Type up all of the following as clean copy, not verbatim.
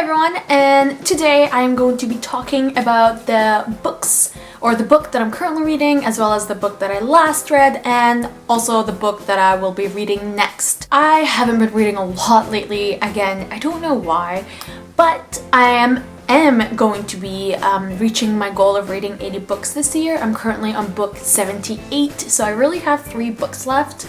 everyone, and today I'm going to be talking about the books, or the book that I'm currently reading, as well as the book that I last read, and also the book that I will be reading next. I haven't been reading a lot lately. Again, I don't know why, but I am going to be reaching my goal of reading 80 books this year. I'm currently on book 78, so I really have 3 books left.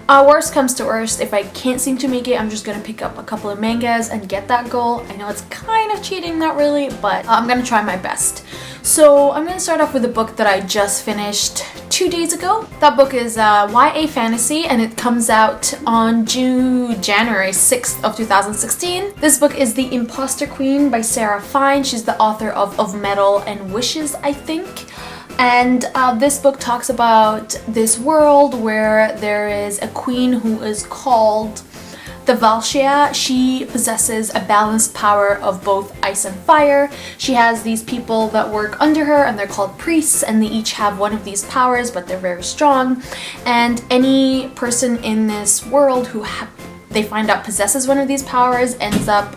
Worst comes to worst, if I can't seem to make it, I'm just gonna pick up a couple of mangas and get that goal. I know it's kind of cheating, not really, but I'm gonna try my best. So I'm gonna start off with a book that I just finished 2 days ago. That book is YA fantasy, and it comes out on January 6th of 2016. This book is The Impostor Queen by Sarah Fine. She's the author of Metal and Wishes, I think. And this book talks about this world where there is a queen who is called the Valshia. She possesses a balanced power of both ice and fire. She has these people that work under her, and they're called priests, and they each have one of these powers, but they're very strong. And any person in this world who they find out possesses one of these powers ends up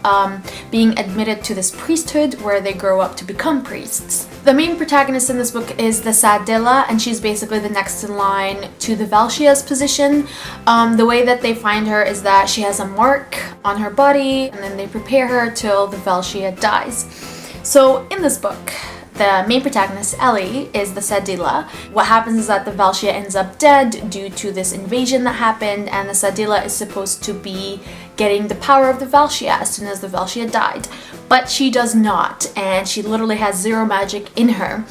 being admitted to this priesthood where they grow up to become priests. The main protagonist in this book is the Sadilla, and she's basically the next in line to the Valshia's position. The way that they find her is that she has a mark on her body, and then they prepare her till the Valshia dies. So in this book, the main protagonist, Ellie, is the Sadilla. What happens is that the Valshia ends up dead due to this invasion that happened, and the Sadilla is supposed to be getting the power of the Valshia as soon as the Valshia died. But she does not, and she literally has zero magic in her.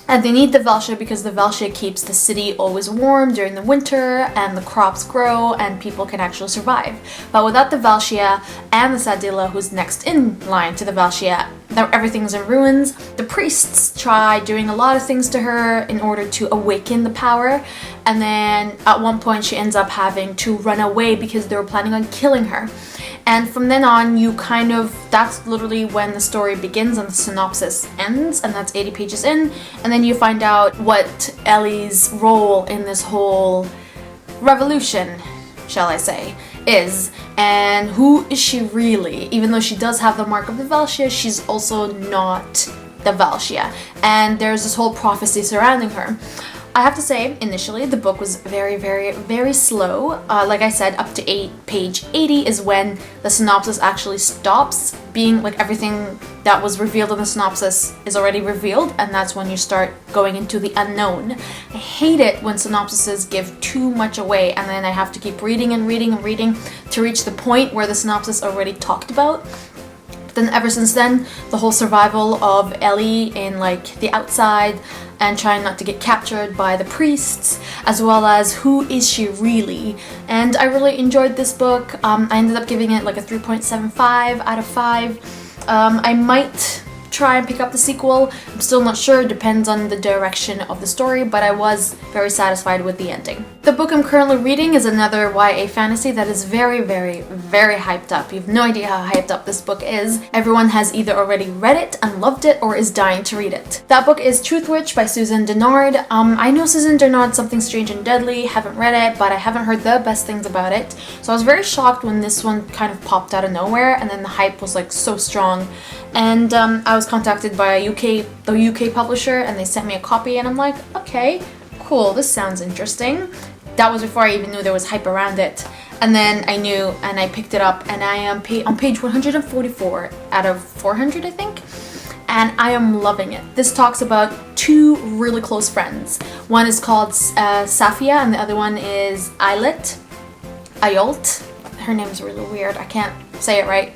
And they need the Valshia because the Valshia keeps the city always warm during the winter, and the crops grow and people can actually survive. But without the Valshia and the Sadilla, who's next in line to the Valshia, everything's in ruins. The priests try doing a lot of things to her in order to awaken the power, and then at one point she ends up having to run away because they were planning on killing her. And from then on, that's literally when the story begins and the synopsis ends, and that's 80 pages in. And then you find out what Ellie's role in this whole revolution, shall I say, is, and who is she really. Even though she does have the mark of the Valshia, she's also not the Valshia. And there's this whole prophecy surrounding her. I have to say, initially, the book was very, very, very slow. Like I said, up to page 80 is when the synopsis actually stops being like everything that was revealed in the synopsis is already revealed, and that's when you start going into the unknown. I hate it when synopsises give too much away, and then I have to keep reading and reading and reading to reach the point where the synopsis already talked about. Then ever since then, the whole survival of Ellie in like the outside and trying not to get captured by the priests, as well as who is she really. And I really enjoyed this book. I ended up giving it like a 3.75 out of 5. I might try and pick up the sequel. I'm still not sure, depends on the direction of the story, but I was very satisfied with the ending. The book I'm currently reading is another YA fantasy that is very, very, very hyped up. You have no idea how hyped up this book is. Everyone has either already read it and loved it or is dying to read it. That book is Truthwitch by Susan Dennard. I know Susan Dennard, Something Strange and Deadly, haven't read it, but I haven't heard the best things about it. So I was very shocked when this one kind of popped out of nowhere, and then the hype was like so strong. And I was contacted by the UK publisher, and they sent me a copy, and I'm like, okay, cool, this sounds interesting. That was before I even knew there was hype around it. And then I knew, and I picked it up, and I am on page 144 out of 400, I think. And I am loving it. This talks about 2 really close friends. One is called Safia, and the other one is Ayolt. Her name's really weird, I can't say it right.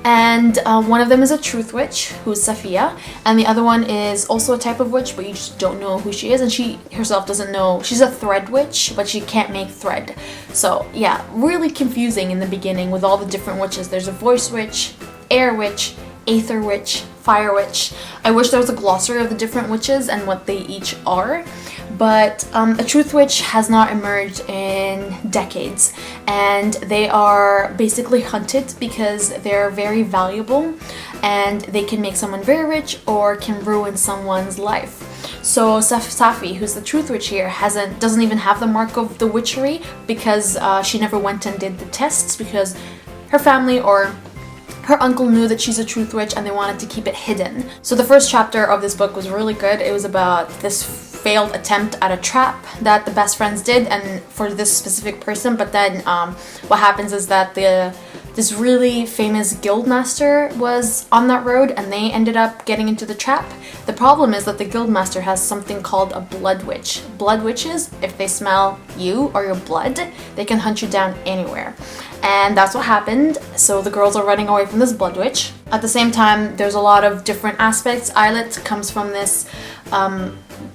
And one of them is a Truthwitch, who's Safia, and the other one is also a type of witch, but you just don't know who she is, and she herself doesn't know. She's a thread witch, but she can't make thread. So yeah, really confusing in the beginning with all the different witches. There's a voice witch, air witch, aether witch, fire witch. I wish there was a glossary of the different witches and what they each are. But a Truthwitch has not emerged in decades, and they are basically hunted because they're very valuable, and they can make someone very rich or can ruin someone's life. So Safi, who's the Truthwitch here, doesn't even have the mark of the witchery because she never went and did the tests because her family, or her uncle knew that she's a truth witch and they wanted to keep it hidden. So the first chapter of this book was really good. It was about this failed attempt at a trap that the best friends did and for this specific person, but then what happens is that this really famous guildmaster was on that road and they ended up getting into the trap. The problem is that the guildmaster has something called a blood witch. Blood witches, if they smell you or your blood, they can hunt you down anywhere. And that's what happened. So the girls are running away from this blood witch. At the same time, there's a lot of different aspects. Islet comes from this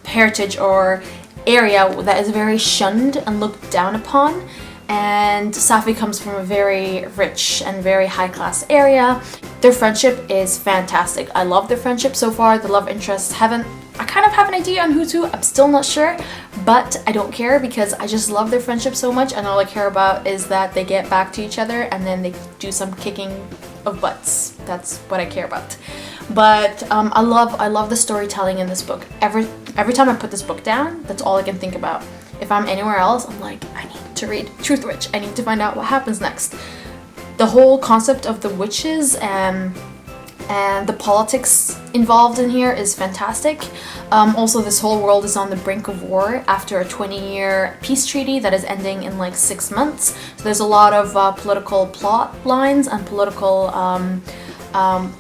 heritage or area that is very shunned and looked down upon. And Safi comes from a very rich and very high-class area. Their friendship is fantastic. I love their friendship so far. The love interests I kind of have an idea on who's who. I'm still not sure, but I don't care because I just love their friendship so much, and all I care about is that they get back to each other and then they do some kicking of butts. That's what I care about. But I love the storytelling in this book. Every time I put this book down, that's all I can think about. If I'm anywhere else, I'm like, I need to read Truthwitch. I need to find out what happens next. The whole concept of the witches and the politics involved in here is fantastic. Also, this whole world is on the brink of war after a 20-year peace treaty that is ending in like 6 months. So there's a lot of political plot lines and political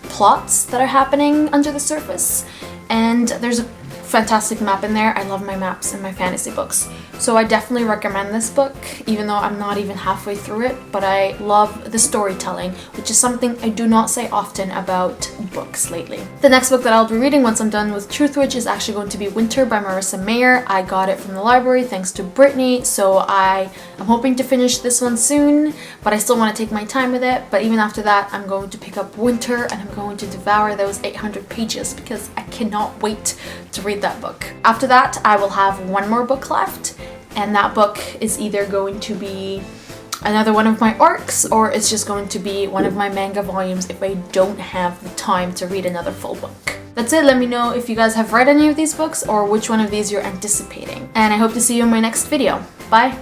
plots that are happening under the surface. And there's a fantastic map in there. I love my maps in my fantasy books. So I definitely recommend this book, even though I'm not even halfway through it, but I love the storytelling, which is something I do not say often about books lately. The next book that I'll be reading once I'm done with Truthwitch is actually going to be Winter by Marissa Mayer. I got it from the library thanks to Brittany, so I am hoping to finish this one soon, but I still want to take my time with it. But even after that, I'm going to pick up Winter and I'm going to devour those 800 pages because I cannot wait to read that book. After that, I will have one more book left, and that book is either going to be another one of my arcs or it's just going to be one of my manga volumes if I don't have the time to read another full book. That's it. Let me know if you guys have read any of these books or which one of these you're anticipating. And I hope to see you in my next video. Bye!